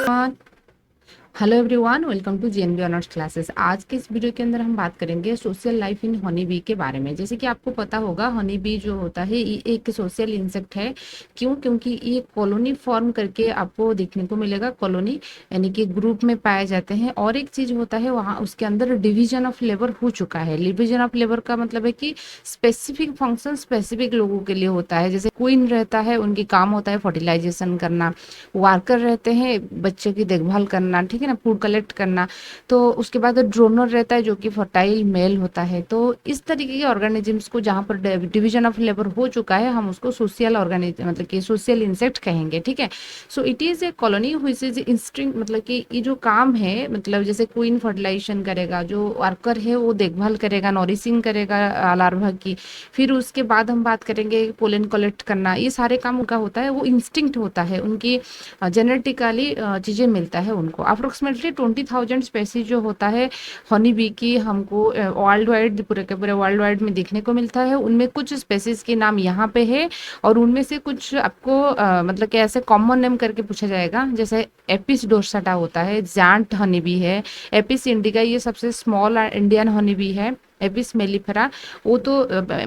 Hello everyone, welcome to GNB honours classes. आज के इस वीडियो के अंदर हम बात करेंगे social life in honey bee के बारे में। जैसे कि आपको पता होगा, हनी बी जो होता है ये एक सोशल इंसेक्ट है। क्यों? क्योंकि ये कॉलोनी फॉर्म करके आपको देखने को मिलेगा। कॉलोनी यानी कि ग्रुप में पाए जाते हैं। और एक चीज होता है वहाँ उसके अंदर डिवीजन ऑफ लेबर हो चुका है। डिवीजन ऑफ लेबर का मतलब है कि स्पेसिफिक फंक्शन स्पेसिफिक लोगों के लिए होता है। जैसे क्वीन रहता है, उनकी काम होता है फर्टिलाइजेशन करना। वर्कर रहते हैं, बच्चे की देखभाल करना, ठीक है ना, फूड कलेक्ट करना। तो उसके बाद ड्रोनर रहता है जो कि फर्टाइल मेल होता है। तो इस तरीके के ऑर्गेनिजम्स को जहाँ पर डिवीजन ऑफ लेबर हो चुका है, हम उसको सोशल ऑर्गेनिज्म मतलब कि सोशल इंसेक्ट कहेंगे। ठीक है। So it is a colony हुई इज इंस्टिंक्ट, मतलब कि ये जो काम है, मतलब जैसे क्वीन फर्टिलाइजेशन करेगा, जो वर्कर है वो देखभाल करेगा, नॉरिशिंग करेगा लार्वा की। फिर उसके बाद हम बात करेंगे पोलन कलेक्ट करना। ये सारे काम उनका होता है, वो इंस्टिंक्ट होता है, उनकी जेनेटिकली चीज़ें मिलता है उनको। अप्रोक्सीमेटली 20,000 स्पेसीज जो होता है हनी बी की, हमको वर्ल्ड वाइड, पूरे के पूरे वर्ल्ड वाइड में देखने को मिलता है। उनमें कुछ स्पेसीज के नाम यहाँ पे है, और उनमें से कुछ आपको मतलब कि ऐसे कॉमन नेम करके पूछा जाएगा। जैसे एपिस डोर्साटा होता है, जांट हनी बी है, एपिस इंडिका ये सबसे स्मॉल इंडियन हनी बी है, एपिस मेलिफेरा वो तो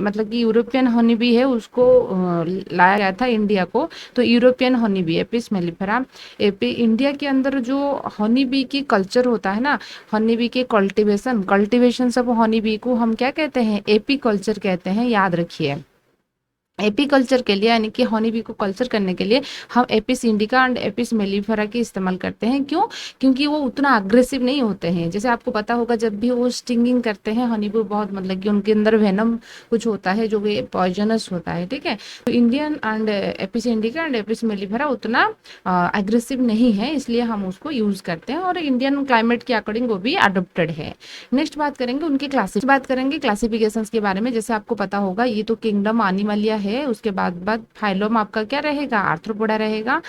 मतलब कि यूरोपियन हनी बी है, उसको लाया गया था इंडिया को। तो European honey bee Apis mellifera. AP India के अंदर जो हनी बी की कल्चर होता है ना, हनी बी के कल्टीवेशन कल्टीवेशन सब हनी बी को हम क्या कहते हैं? एपी कल्चर कहते हैं, याद रखिए। एपी कल्चर के लिए यानी कि हनी बी को कल्चर करने के लिए हम Apis indica and Apis mellifera की इस्तेमाल करते हैं। क्यों? क्योंकि वो उतना अग्रेसिव नहीं होते हैं। जैसे आपको पता होगा, जब भी वो स्टिंगिंग करते हैं हनी बी, बहुत मतलब कि उनके अंदर वेनम कुछ होता है जो कि पॉइजनस होता है। ठीक है। तो Indian and Apis indica and Apis mellifera उतना अग्रेसिव नहीं है, इसलिए हम उसको यूज करते हैं, और इंडियन क्लाइमेट के अकॉर्डिंग वो भी अडोप्टेड है। नेक्स्ट बात करेंगे उनके क्लासिफिकेशन के बारे में। जैसे आपको पता होगा, ये तो किंगडम एनिमलिया है। उसके बाद फाइलम आपका क्या रहेगा? आर्थ्रोपोडा रहेगा।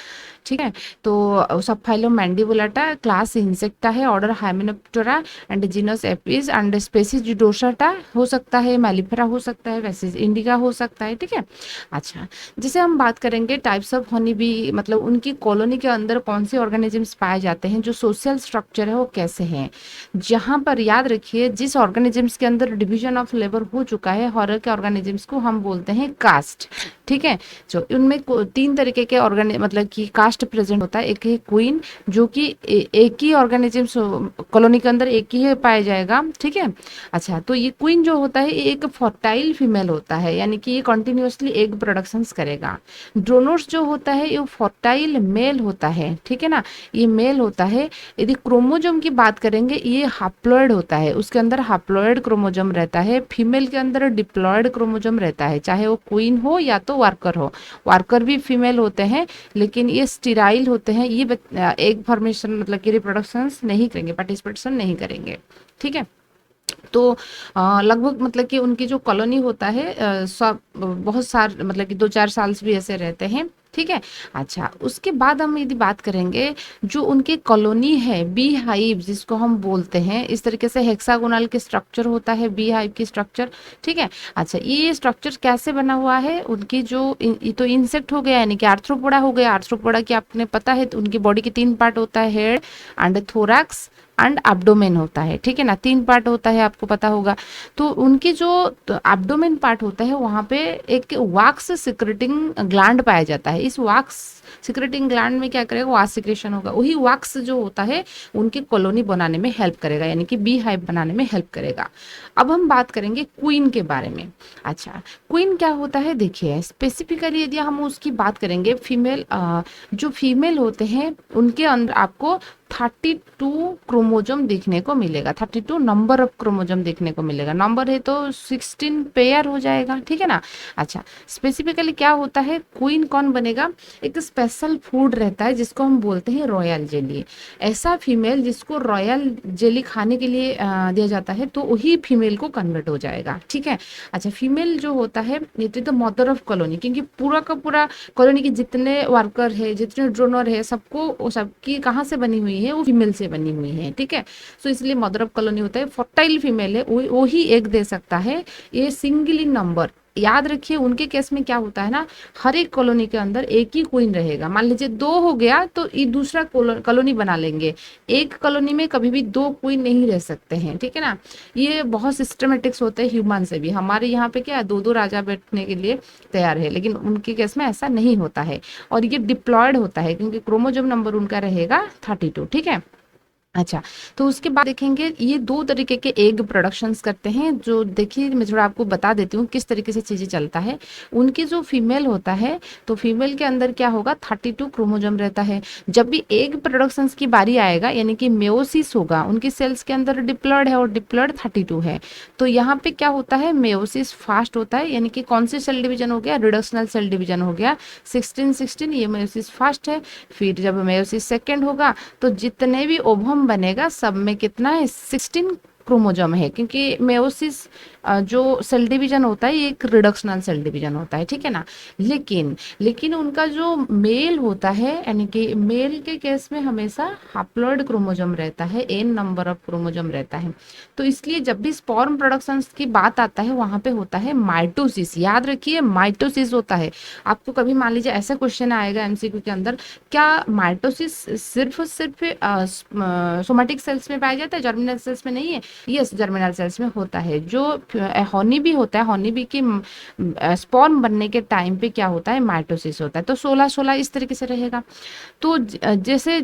ठीक है। तो सब फाइलम मैंडिबुलाटा, क्लास इंसेक्टा है, order Hymenoptera and genus Apis and species डोर्साटा हो सकता है, मेलिफेरा हो सकता है, वेसिस इंडिका हो सकता है। ठीक है। अच्छा, जैसे हम बात करेंगे टाइप्स ऑफ हनी बी, मतलब उनकी कॉलोनी के अंदर कौन से ऑर्गेनिजम्स पाए जाते हैं, जो सोशल स्ट्रक्चर है वो कैसे है। जहां पर याद रखिए, जिस ऑर्गेनिजम्स के अंदर डिवीजन ऑफ लेबर हो चुका है, हर के ऑर्गेनिजम्स को हम बोलते हैं कास्ट। ठीक है। जो उनमें तीन तरीके के मतलब कि कास्ट प्रेजेंट होता है। एक है क्वीन, जो कि एक ही ऑर्गेनिजम्स कॉलोनी के अंदर एक ही है पाया जाएगा। ठीक है। अच्छा, तो ये क्वीन जो होता है ये एक फर्टाइल फीमेल होता है, यानी कि ये कंटिन्यूअसली एग प्रोडक्शंस करेगा। ड्रोनोर्स जो होता है ये फर्टाइल मेल होता है। ठीक है ना, ये मेल होता है। यदि क्रोमोजोम की बात करेंगे, ये हाप्लॉइड होता है, उसके अंदर हाप्लॉइड क्रोमोजोम रहता है। फीमेल के अंदर डिप्लॉइड क्रोमोजोम रहता है, चाहे वो क्वीन हो या तो वर्कर हो। वर्कर भी फीमेल होते हैं, लेकिन ये स्टीराइल होते हैं। ये एग फॉर्मेशन मतलब कि रिप्रोडक्शन नहीं करेंगे, पार्टिसिपेशन नहीं करेंगे। ठीक है। तो लगभग मतलब कि उनकी जो कॉलोनी होता है सब बहुत सार मतलब कि 2-4 साल भी ऐसे रहते हैं। ठीक है। अच्छा, उसके बाद हम यदि बात करेंगे, जो उनकी कॉलोनी है बी हाइव जिसको हम बोलते हैं, इस तरीके से हेक्सागोनल के स्ट्रक्चर होता है बी हाइव की स्ट्रक्चर। ठीक है। अच्छा, ये स्ट्रक्चर कैसे बना हुआ है? उनकी जो ये तो इंसेक्ट हो गया, यानी कि आर्थ्रोपोडा हो गया। आर्थ्रोपोडा की आपने पता है, तो उनकी बॉडी के 3 पार्ट होता है, head and thorax and abdomen होता है। ठीक है ना, 3 पार्ट होता है, आपको पता होगा। तो उनकी जो एब्डोमेन पार्ट होता है, वहां पे एक वैक्स सिक्रेटिंग ग्लैंड पाया जाता है। इस वैक्स सिक्रेटिंग ग्लैंड में क्या करेगा? वास सिक्रेशन होगा। वही वैक्स जो होता है उनकी कॉलोनी बनाने में हेल्प करेगा, यानी कि बी हाइव बनाने में हेल्प करेगा। अब हम बात करेंगे क्वीन के बारे में। अच्छा, क्वीन क्या होता है? देखिए, स्पेसिफिकली यदि हम उसकी बात करेंगे, फीमेल जो फीमेल होते हैं उनके अंदर आपको 32 क्रोमोजोम देखने को मिलेगा। 32 नंबर ऑफ क्रोमोजोम देखने को मिलेगा। नंबर है तो 16 पेयर हो जाएगा। ठीक है ना। अच्छा, स्पेसिफिकली क्या होता है? क्वीन कौन बनेगा? एक स्पेशल फूड रहता है जिसको हम बोलते हैं रॉयल जेली। ऐसा फीमेल जिसको रॉयल जेली खाने के लिए दिया जाता है, तो वही फीमेल को कन्वर्ट हो जाएगा। ठीक है। अच्छा, फीमेल जो होता है ये तो मदर ऑफ कॉलोनी, क्योंकि पूरा का पूरा कॉलोनी के जितने वर्कर है, जितने ड्रोनर है, सबको सबकी कहाँ से बनी हुई है? वो फीमेल से बनी हुई है। ठीक है। सो इसलिए मदर ऑफ कॉलोनी होता है। फर्टाइल फीमेल है, वो ही एग दे सकता है। ये सिंगल इन नंबर याद रखिए उनके केस में क्या होता है ना, हर एक कॉलोनी के अंदर एक ही क्वीन रहेगा। मान लीजिए 2 हो गया तो ये दूसरा कॉलोनी बना लेंगे। एक कॉलोनी में कभी भी 2 क्वीन नहीं रह सकते हैं, ठीक है ना। ये बहुत सिस्टमेटिक्स होते हैं ह्यूमन से भी। हमारे यहाँ पे क्या है, 2-2 राजा बैठने के लिए तैयार है, लेकिन उनके केस में ऐसा नहीं होता है। और ये डिप्लॉयड होता है क्योंकि क्रोमोसोम नंबर उनका रहेगा 32, ठीक है। अच्छा, तो उसके बाद देखेंगे ये 2 तरीके के एग प्रोडक्शंस करते हैं। जो देखिए मैं थोड़ा आपको बता देती हूँ किस तरीके से चीज़ें चलता है। उनकी जो फीमेल होता है, तो फीमेल के अंदर क्या होगा, 32 क्रोमोसोम रहता है। जब भी एग प्रोडक्शंस की बारी आएगा, यानी कि मेयोसिस होगा, उनकी सेल्स के अंदर डिप्लॉयड है और डिप्लॉयड 32 है। तो यहाँ पे क्या होता है, मेयोसिस फास्ट होता है, यानी कि कौन से सेल डिवीजन हो गया, रिडक्शनल सेल डिवीजन हो गया 16-16, ये मेयोसिस फास्ट है। फिर जब मेयोसिस सेकेंड होगा तो जितने भी ओवम बनेगा सब में कितना है, 16 क्रोमोजोम है, क्योंकि मेयोसिस जो सेल डिवीजन होता है ये एक रिडक्शनल सेल डिवीजन होता है, ठीक है ना। लेकिन लेकिन उनका जो मेल होता है, यानी कि मेल के केस में हमेशा हैप्लॉइड क्रोमोजोम रहता है, एन नंबर ऑफ क्रोमोजोम रहता है। तो इसलिए जब भी स्पर्म प्रोडक्शन की बात आता है वहां पे होता है माइटोसिस। याद रखिए माइटोसिस होता है। आपको कभी मान लीजिए ऐसा क्वेश्चन आएगा एमसीक्यू के अंदर, क्या माइटोसिस सिर्फ सिर्फ सोमेटिक सेल्स में पाया जाता है, जर्मिनल सेल्स में नहीं है? यस, जर्मिनल सेल्स में होता है। जो हॉनी बी होता है, हॉनी बी की स्पर्म बनने के टाइम पे क्या होता है, माइटोसिस होता है। तो 16-16 इस तरीके से रहेगा। तो जैसे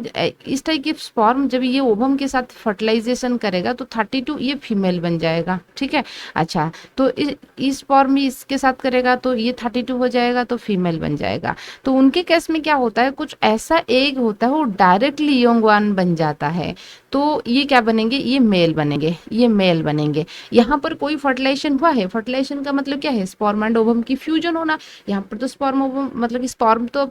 इस टाइप की स्पर्म जब ये ओवम के साथ फर्टिलाइजेशन करेगा तो 32 ये फीमेल बन जाएगा, ठीक है। अच्छा, तो इस स्पर्म भी इसके साथ करेगा तो ये 32 हो जाएगा, तो फीमेल बन जाएगा। तो उनके केस में क्या होता है, कुछ ऐसा एग होता है वो डायरेक्टली योंगवान बन जाता है। तो ये क्या बनेंगे, ये मेल बनेंगे, ये मेल बनेंगे। यहाँ पर कोई फर्टिलाइजेशन हुआ है, फर्टिलाइजेशन का मतलब क्या है, स्पर्म एंड ओवम की फ्यूजन होना। यहाँ पर तो स्पर्म ओवम मतलब कि स्पर्म तो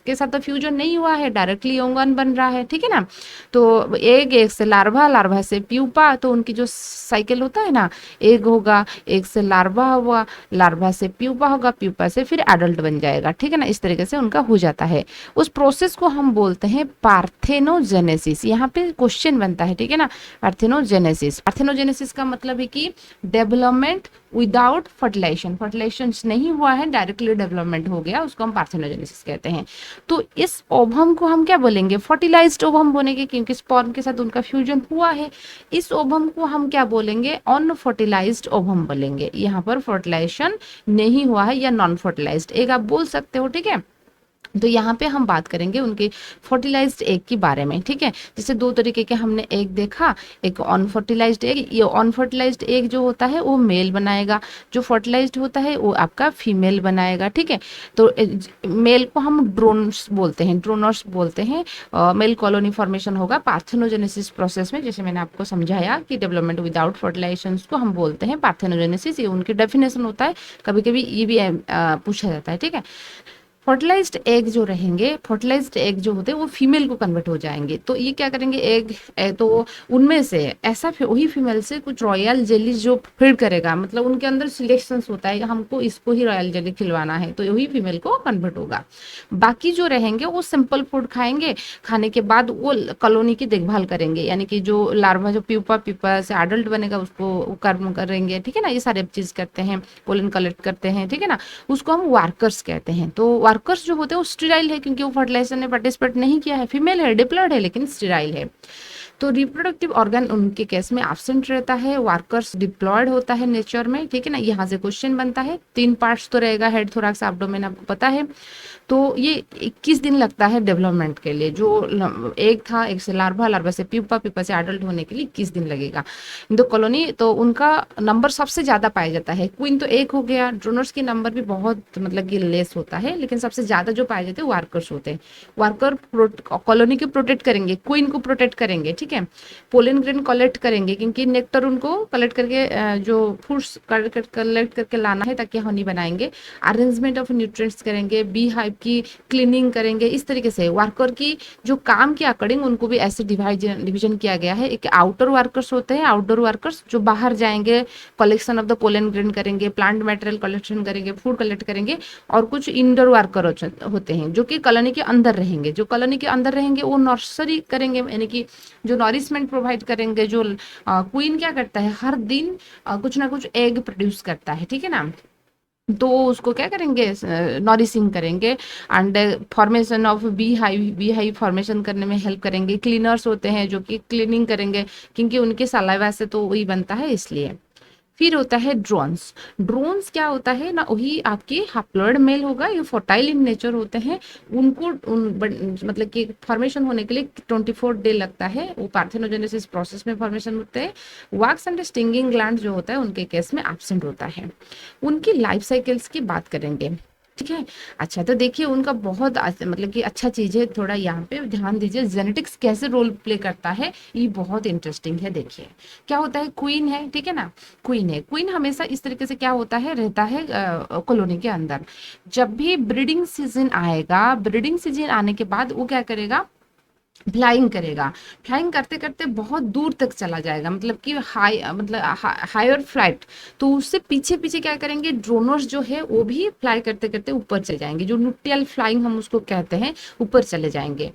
के साथ तो फ्यूजन नहीं हुआ है, डायरेक्टली योंगवान बन रहा है, ठीक है ना। तो एग से लार्वा, लार्वा से प्यूपा, तो उनकी जो साइकिल होता है ना, एग होगा, एग से लार्वा हुआ, लार्वा से प्यूपा होगा, प्यूपा से फिर एडल्ट बन जाएगा, ठीक है ना। इस तरीके से उनका हो जाता है। उस प्रोसेस को हम बोलते हैं पार्थेनोजेनेसिस। यहाँ पे क्वेश्चन बनता है, ठीक है ना। पार्थेनोजेनेसिस, पार्थेनोजेनेसिस का मतलब है कि डेवलपमेंट विदाउट फर्टिलाइजेशन, फर्टिलाइजेशन नहीं हुआ है, डायरेक्टली डेवलपमेंट हो गया, उसको हम पार्थेनोजेनेसिस कहते हैं। तो इस ओवम को हम क्या बोलेंगे, फर्टिलाइज्ड ओवम बोलेंगे, क्योंकि स्पर्म के साथ उनका फ्यूजन हुआ है। इस ओवम को हम क्या बोलेंगे, अनफर्टिलाइज्ड ओवम बोलेंगे। यहाँ पर फर्टिलाइजेशन नहीं हुआ है या नॉन फर्टिलाइज्ड एग आप बोल सकते हो, ठीक है। तो यहाँ पे हम बात करेंगे उनके फर्टिलाइज्ड एग के बारे में, ठीक है। जैसे 2 तरीके के हमने एग देखा, एक अनफर्टिलाइज्ड एग। ये अनफर्टिलाइज्ड एग जो होता है वो मेल बनाएगा, जो फर्टिलाइज्ड होता है वो आपका फीमेल बनाएगा, ठीक है। तो मेल को हम ड्रोन्स बोलते हैं, ड्रोनर्स बोलते हैं। मेल कॉलोनी फॉर्मेशन होगा पार्थेनोजेनेसिस प्रोसेस में, जैसे मैंने आपको समझाया कि डेवलपमेंट विदाउट फर्टिलाइजेशन को हम बोलते हैं पार्थेनोजेनेसिस। ये उनकी डेफिनेशन होता है, कभी कभी ये भी पूछा जाता है, ठीक है। फर्टिलाइज्ड एग जो रहेंगे, फर्टिलाइज्ड एग जो होते हैं वो फीमेल को कन्वर्ट हो जाएंगे। तो ये क्या करेंगे, एग तो उनमें से ऐसा वही फीमेल से कुछ रॉयल जेली जो फीड करेगा, मतलब उनके अंदर सिलेक्शंस होता है, हमको इसको ही रॉयल जेली खिलवाना है, तो वही फीमेल को कन्वर्ट होगा। बाकी जो रहेंगे वो सिंपल फूड खाएंगे, खाने के बाद वो कॉलोनी की देखभाल करेंगे, यानी कि जो लार्वा जो प्यूपा प्यूपा से एडल्ट बनेगा उसको कर्म करेंगे, ठीक है ना। ये सारे चीज करते हैं, पोलन कलेक्ट करते हैं, ठीक है ना। उसको हम वर्कर्स कहते हैं। तो वर्कर्स जो होते हैं वो स्टेराइल है, क्योंकि वो फर्टिलाइजेशन में पार्टिसिपेट नहीं किया है, फीमेल है, डिप्लॉयड है, लेकिन स्टेराइल है। तो रिप्रोडक्टिव ऑर्गन उनके केस में एब्सेंट रहता है, वर्कर्स डिप्लॉयड होता है नेचर में, ठीक है ना। यहाँ से क्वेश्चन बनता है, 3 पार्ट्स तो रहेगा, हेड, थोरैक्स, एब्डोमेन, आपको पता है। तो ये 21 दिन लगता है डेवलपमेंट के लिए। जो एक था, एक से लार्वा, लार्वा से प्यूपा, प्यूपा से एडल्ट होने के लिए 21 दिन लगेगा। इंडो कॉलोनी तो उनका नंबर सबसे ज्यादा पाया जाता है, क्वीन तो एक हो गया, ड्रोनर्स की नंबर भी बहुत मतलब कि लेस होता है, लेकिन सबसे ज्यादा जो पाए जाते हैं वर्कर्स होते हैं। वर्कर कॉलोनी को प्रोटेक्ट करेंगे, क्वीन को प्रोटेक्ट करेंगे, ठीक है। पोलन ग्रेन कलेक्ट करेंगे, क्योंकि नेक्टर उनको कलेक्ट करके जो फूड्स कलेक्ट करके लाना है ताकि हनी बनाएंगे। अरेंजमेंट ऑफ न्यूट्रिएंट्स करेंगे, बी हाइव की क्लीनिंग करेंगे। इस तरीके से वर्कर की जो काम के अकॉर्डिंग उनको भी ऐसे डिवीजन किया गया है। एक आउटर वर्कर्स होते हैं, आउटडोर वर्कर्स जो बाहर जाएंगे, collection of the pollen grain करेंगे, प्लांट मटेरियल कलेक्शन करेंगे, फूड कलेक्ट करेंगे। और कुछ इंडोर वर्कर होते हैं जो कि कॉलोनी के अंदर रहेंगे। जो कॉलोनी के अंदर रहेंगे वो नर्सरी करेंगे, यानी कि जो नॉरिशमेंट प्रोवाइड करेंगे। जो क्वीन क्या करता है, हर दिन कुछ ना कुछ एग प्रोड्यूस करता है, ठीक है ना। तो उसको क्या करेंगे, नॉरिशिंग करेंगे and formation of bee hive formation करने में हेल्प करेंगे। क्लीनर्स होते हैं जो कि क्लीनिंग करेंगे, क्योंकि उनके सलाइवा से तो वही बनता है इसलिए। फिर होता है ड्रोन्स। ड्रोन्स क्या होता है ना, वही आपके हैप्लॉइड मेल होगा, ये फर्टाइल इन नेचर होते हैं। उनको मतलब कि फॉर्मेशन होने के लिए 24 डे लगता है। वो पार्थेनोजेनेसिस प्रोसेस में फॉर्मेशन होते हैं। वैक्स एंड स्टिंगिंग ग्लैंड जो होता है उनके केस में एब्सेंट होता है। उनकी लाइफ साइकिल्स की बात करेंगे, ठीक है। अच्छा, तो देखिए उनका बहुत मतलब कि अच्छा चीज है, थोड़ा यहाँ पे ध्यान दीजिए जेनेटिक्स कैसे रोल प्ले करता है, ये बहुत इंटरेस्टिंग है। देखिए क्या होता है, क्वीन है, ठीक है ना, क्वीन है। क्वीन हमेशा इस तरीके से क्या होता है, रहता है कॉलोनी के अंदर। जब भी ब्रीडिंग सीजन आएगा, ब्रीडिंग सीजन आने के बाद वो क्या करेगा, फ्लाइंग करेगा। फ्लाइंग करते करते बहुत दूर तक चला जाएगा, मतलब कि हायर फ्लाइट। तो उससे पीछे पीछे क्या करेंगे, ड्रोनर्स जो है वो भी फ्लाई करते करते ऊपर चले जाएंगे, जो न्यूट्रियल फ्लाइंग हम उसको कहते हैं, ऊपर चले जाएंगे।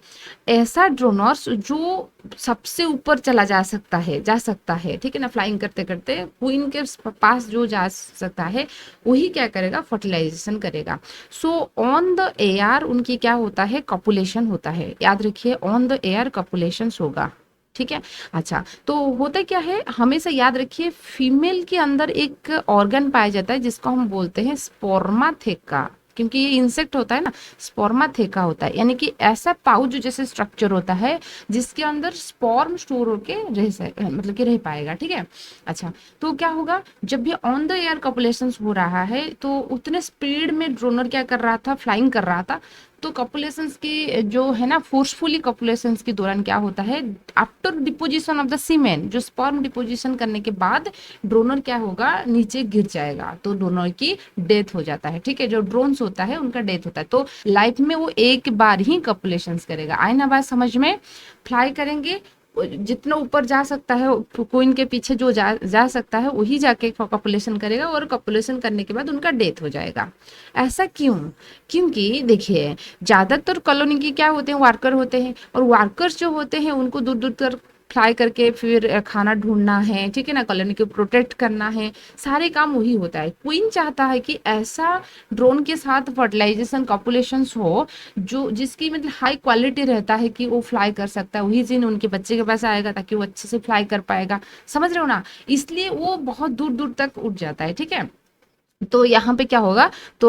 ऐसा ड्रोनर्स जो सबसे ऊपर चला जा सकता है, ठीक है ना, फ्लाइंग करते करते क्वीन के पास जो जा सकता है, वही क्या करेगा, फर्टिलाइजेशन करेगा। सो ऑन द एयर उनकी क्या होता है, कॉपुलेशन होता है। याद रखिए, ऑन द एयर कॉपुलेशन होगा, ठीक है। अच्छा, तो होता क्या है, हमेशा याद रखिए, फीमेल के अंदर एक ऑर्गन पाया जाता है जिसको हम बोलते हैं स्पर्माथेका। क्योंकि ये इंसेक्ट होता है ना, स्पर्माथेका होता है, यानी कि ऐसा पाउच जैसे स्ट्रक्चर होता है जिसके अंदर स्पर्म स्टोर होके मतलब कि रह पाएगा, ठीक है। अच्छा, तो क्या होगा, जब भी ऑन द एयर कॉपुलेशन हो रहा है तो उतने स्पीड में ड्रोनर क्या कर रहा था, फ्लाइंग कर रहा था। तो कॉपुलेशंस की जो है ना, फोर्सफुली कॉपुलेशंस के दौरान क्या होता है, after deposition of the semen, जो स्पर्म डिपोजिशन करने के बाद ड्रोनर क्या होगा, नीचे गिर जाएगा, तो ड्रोनर की डेथ हो जाता है, ठीक है। जो ड्रोन्स होता है उनका डेथ होता है। तो लाइफ में वो एक बार ही कॉपुलेशंस करेगा। आए ना बात समझ में, फ्लाई करेंगे, जितना ऊपर जा सकता है, क्वीन के पीछे जो जा सकता है वही जाके कॉपुलेशन करेगा, और कॉपुलेशन करने के बाद उनका डेथ हो जाएगा। ऐसा क्यों, क्योंकि देखिए ज्यादातर कॉलोनी की क्या होते हैं, वर्कर होते हैं, और वर्कर्स जो होते हैं उनको दूर दूर तक फ्लाई करके फिर खाना ढूंढना है, ठीक है ना, कॉलोनी को प्रोटेक्ट करना है, सारे काम वही होता है। क्वीन चाहता है कि ऐसा ड्रोन के साथ फर्टिलाइजेशन कॉपुलेशन हो जो जिसकी मतलब हाई क्वालिटी रहता है, कि वो फ्लाई कर सकता है, वही जीन उनके बच्चे के पास आएगा ताकि वो अच्छे से फ्लाई कर पाएगा। समझ रहे हो ना, इसलिए वो बहुत दूर दूर तक उठ जाता है, ठीक है। तो यहाँ पे क्या होगा, तो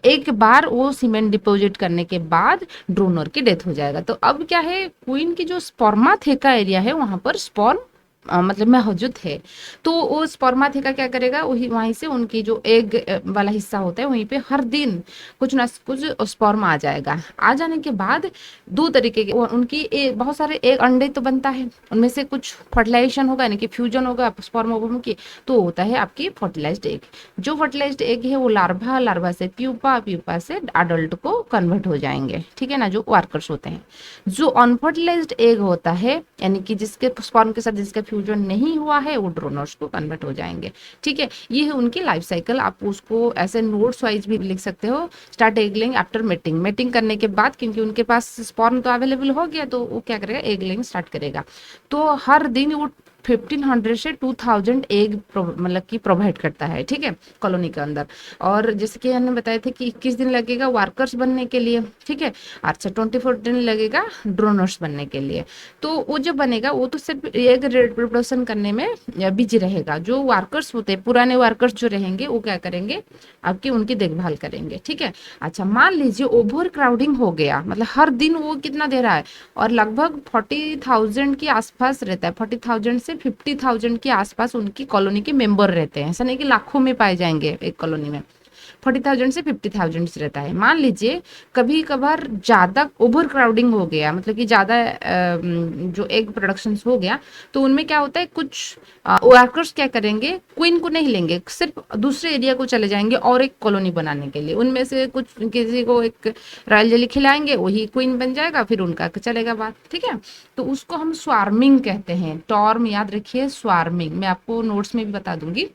एक बार वो सीमेंट डिपॉजिट करने के बाद ड्रोनर की डेथ हो जाएगा। तो अब क्या है, क्वीन की जो स्पर्माथेका एरिया है वहां पर स्पर्म मतलब मौजूद है। तो वो स्पर्माथेका क्या करेगा, वही वहीं से उनकी जो एग वाला हिस्सा होता है वहीं पे हर दिन कुछ ना कुछ स्पर्म आ जाएगा। आ जाने के बाद दो तरीके के उनकी बहुत सारे एग अंडे तो बनता है, उनमें से कुछ फर्टिलाइजेशन होगा, यानी कि फ्यूजन होगा स्पर्म ओवम की, तो होता है आपकी फर्टिलाइज्ड एग। जो फर्टिलाइज्ड एग है वो लार्वा, लार्वा से प्यूपा, प्यूपा से अडल्ट को कन्वर्ट हो जाएंगे, ठीक है ना, जो वर्कर्स होते हैं। जो अनफर्टिलाइज्ड एग होता है, यानी कि जिसके स्पर्म के साथ जिसका फ्यूजन नहीं हुआ है, वो ड्रोनर्स को कन्वर्ट हो जाएंगे, ठीक है। ये है उनकी लाइफ साइकिल। आप उसको ऐसे नोट्स वाइज भी लिख सकते हो। Start egg laying after mating, mating करने के बाद, क्योंकि उनके पास स्पर्म तो अवेलेबल हो गया, तो वो क्या करेगा, एग लेइंग स्टार्ट करेगा। तो हर दिन वो 1500 से 2000 एग मतलब कि प्रोवाइड करता है, ठीक है, कॉलोनी के अंदर। और जैसे कि हमने बताए थे कि 21 दिन लगेगा वर्कर्स बनने के लिए, ठीक है। अच्छा, 24 दिन लगेगा ड्रोनर्स बनने के लिए। तो वो जो बनेगा वो तो सिर्फ एग रिप्रोडक्शन करने में बिजी रहेगा। जो वर्कर्स होते हैं, पुराने वर्कर्स जो रहेंगे, वो क्या करेंगे, आपकी उनकी देखभाल करेंगे, ठीक है। अच्छा, मान लीजिए ओवर क्राउडिंग हो गया, मतलब हर दिन वो कितना दे रहा है, और लगभग 40,000 के आसपास रहता है, 40,000 से 50,000 के आसपास उनकी कॉलोनी के मेंबर रहते हैं। ऐसा नहीं कि लाखों में पाए जाएंगे एक कॉलोनी में, 40,000 से 50,000 रहता है। मान लीजिए कभी कभार ज्यादा ओवर क्राउडिंग हो गया, मतलब कि ज्यादा जो एग प्रोडक्शन हो गया, तो उनमें क्या होता है, कुछ वर्कर्स क्या करेंगे, क्वीन को नहीं लेंगे, सिर्फ दूसरे एरिया को चले जाएंगे और एक कॉलोनी बनाने के लिए। उनमें से कुछ किसी को एक रॉयल जेली खिलाएंगे, वही क्वीन बन जाएगा, फिर उनका चलेगा बात, ठीक है। तो उसको हम स्वार्मिंग कहते हैं। टर्म याद रखिए, स्वार्मिंग, मैं आपको नोट्स में भी बता दूंगी।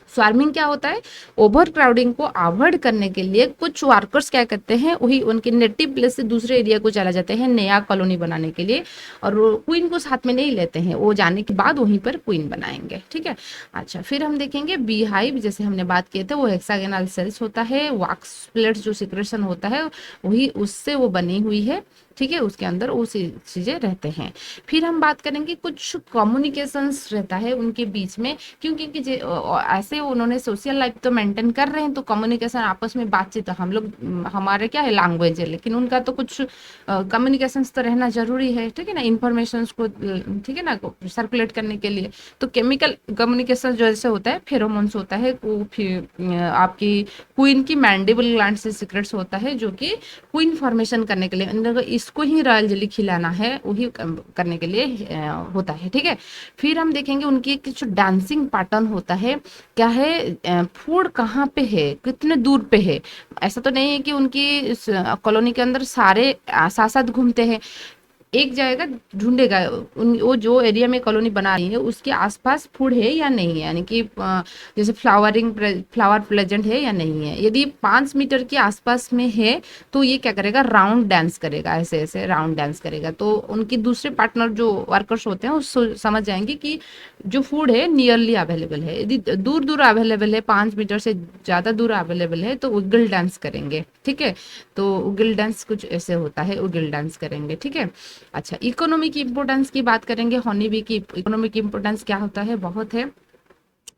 स्वार्मिंग क्या होता है? ओवर क्राउडिंग को अवॉइड करने के लिए कुछ वर्कर्स क्या करते हैं, वही उनके नेटिव प्लेस से दूसरे एरिया को चला जाते हैं नया कॉलोनी बनाने के लिए, और वो क्वीन को साथ में नहीं लेते हैं, वो जाने के बाद वहीं पर क्वीन बनाएंगे। ठीक है। अच्छा, फिर हम देखेंगे बी हाइव, जैसे हमने बात किए थे, वो हेक्सागोनल सेल्स होता है, वैक्स प्लेट्स जो सिक्रेशन होता है वही उससे वो बनी हुई है। ठीक है, उसके अंदर वो चीजें रहते हैं। फिर हम बात करेंगे कुछ कम्युनिकेशंस रहता है उनके बीच में, क्योंकि ऐसे उन्होंने सोशल लाइफ तो मेंटेन कर रहे हैं, तो कम्युनिकेशन आपस में बातचीत, हम लोग हमारे क्या है लैंग्वेज है, लेकिन उनका तो कुछ कम्युनिकेशन तो रहना जरूरी है। ठीक है ना, इंफॉर्मेशन को, ठीक है ना, सर्कुलेट करने के लिए। तो केमिकल कम्युनिकेशन जो ऐसे होता है, फेरोमोन्स होता है, वो फिर आपकी क्वीन की मैंडिबल ग्लैंड से सीक्रेट्स होता है, जो कि क्वीन फॉर्मेशन करने के लिए, इसको ही रॉयल जेली खिलाना है, वही करने के लिए होता है। ठीक है। फिर हम देखेंगे उनकी एक जो डांसिंग पैटर्न होता है, क्या है, फूड कहाँ पे है, कितने दूर पे है। ऐसा तो नहीं है कि उनकी कॉलोनी के अंदर सारे साथ साथ घूमते हैं, एक जाएगा ढूंढेगा उन, वो जो एरिया में कॉलोनी बना रही है उसके आसपास फूड है या नहीं है, यानी कि जैसे फ्लावर प्लेजेंट है या नहीं है। यदि 5 मीटर के आसपास में है तो ये क्या करेगा, राउंड डांस करेगा, ऐसे ऐसे राउंड डांस करेगा। तो उनके दूसरे पार्टनर जो वर्कर्स होते हैं वो समझ जाएंगे कि जो फूड है नियरली अवेलेबल है। यदि दूर दूर अवेलेबल है, 5 मीटर से ज्यादा दूर अवेलेबल है, तो उगल डांस करेंगे। ठीक है। तो उगल डांस कुछ ऐसे होता है, उगल डांस करेंगे। ठीक है। अच्छा, इकोनॉमिक इंपोर्टेंस की बात करेंगे, हनी बी की इकोनॉमिक इंपोर्टेंस क्या होता है, बहुत है।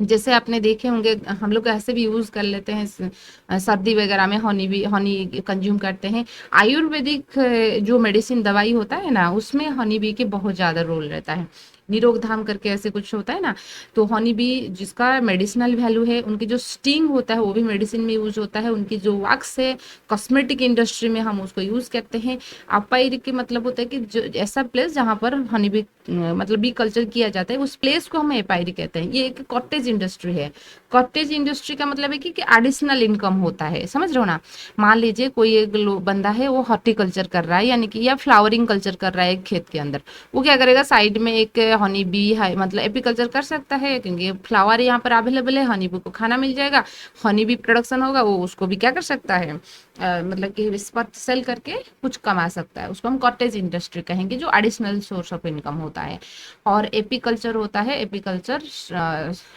जैसे आपने देखे होंगे, हम लोग ऐसे भी यूज कर लेते हैं, सर्दी वगैरह में हनी कंज्यूम करते हैं। आयुर्वेदिक जो मेडिसिन दवाई होता है ना, उसमें हनी बी के बहुत ज्यादा रोल रहता है। निरोग धाम करके ऐसे कुछ होता है ना, तो हनी बी जिसका मेडिसिनल वैल्यू है, उनकी जो स्टिंग होता है वो भी मेडिसिन में यूज होता है, उनकी जो वैक्स है कॉस्मेटिक इंडस्ट्री में हम उसको यूज करते हैं। अपाइरिक के मतलब होता है कि जो ऐसा प्लेस जहाँ पर हनी बी मतलब बी कल्चर किया जाता है, उस प्लेस को हम एपायरी कहते हैं। ये एक कॉटेज इंडस्ट्री है। कॉटेज इंडस्ट्री का मतलब है कि एडिशनल इनकम होता है, समझ रहे हो ना। मान लीजिए कोई एक बंदा है, वो हॉर्टिकल्चर कर रहा है, यानी कि या फ्लावरिंग कल्चर कर रहा है एक खेत के अंदर, वो क्या करेगा, साइड में एक हनी बी है, मतलब एपीकल्चर कर सकता है, क्योंकि फ्लावर यहाँ पर अवेलेबल है, हनी बी को खाना मिल जाएगा, हनी बी प्रोडक्शन होगा, वो उसको भी क्या कर सकता है, मतलब कि इस पर सेल करके कुछ कमा सकता है। उसको हम कॉटेज इंडस्ट्री कहेंगे, जो एडिशनल सोर्स ऑफ इनकम होता है। और एपीकल्चर होता है, एपीकल्चर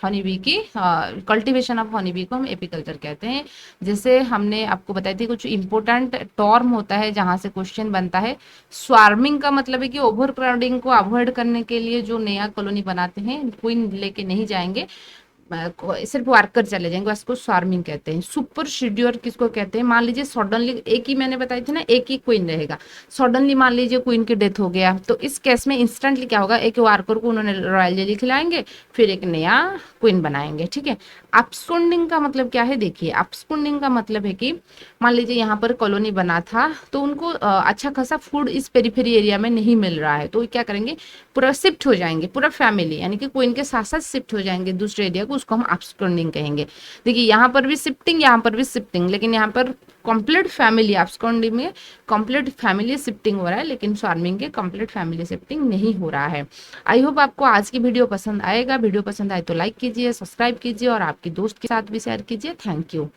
हनी बी की कल्टीवेशन ऑफ हनी बी को हम एपीकल्चर कहते हैं। जैसे हमने आपको बताई थी, कुछ इंपॉर्टेंट टर्म होता है जहां से क्वेश्चन बनता है। स्वार्मिंग का मतलब है कि ओवर क्राउडिंग को अवॉइड करने के लिए जो नया कॉलोनी बनाते हैं, क्वीन लेके नहीं जाएंगे, सिर्फ वर्कर चले जाएंगे, उसको स्वार्मिंग कहते हैं। सुपर शेड्यूर किसको कहते हैं, मान लीजिए सडनली, एक ही मैंने बताई थी ना, एक ही क्वीन रहेगा, सडनली मान लीजिए क्वीन की डेथ हो गया, तो इस केस में इंस्टेंटली क्या होगा, एक वर्कर को उन्होंने रॉयल जेली खिलाएंगे, फिर एक नया क्वीन बनाएंगे। ठीक है। अपस्कुंडिंग का मतलब क्या है, देखिए अपस्कुंडिंग का मतलब है कि मान लीजिए यहाँ पर कॉलोनी बना था, तो उनको अच्छा खासा फूड इस पेरीफेरी एरिया में नहीं मिल रहा है, तो क्या करेंगे, पूरा शिफ्ट हो जाएंगे, पूरा फैमिली, यानी कि क्वीन के साथ साथ शिफ्ट हो जाएंगे दूसरे एरिया को, उसको हम अपस्कुंडिंग कहेंगे। देखिए यहाँ पर भी शिफ्टिंग, यहाँ पर भी शिफ्टिंग, लेकिन यहाँ पर कंप्लीट फैमिली, अपस्कुंडिंग में कंप्लीट फैमिली शिफ्टिंग हो रहा है, लेकिन स्वार्मिंग के कंप्लीट फैमिली शिफ्टिंग नहीं हो रहा है। आई होप आपको आज की वीडियो पसंद आएगा। वीडियो पसंद आए तो लाइक कीजिए, सब्सक्राइब कीजिए और आपके दोस्त के साथ भी शेयर कीजिए। Thank you.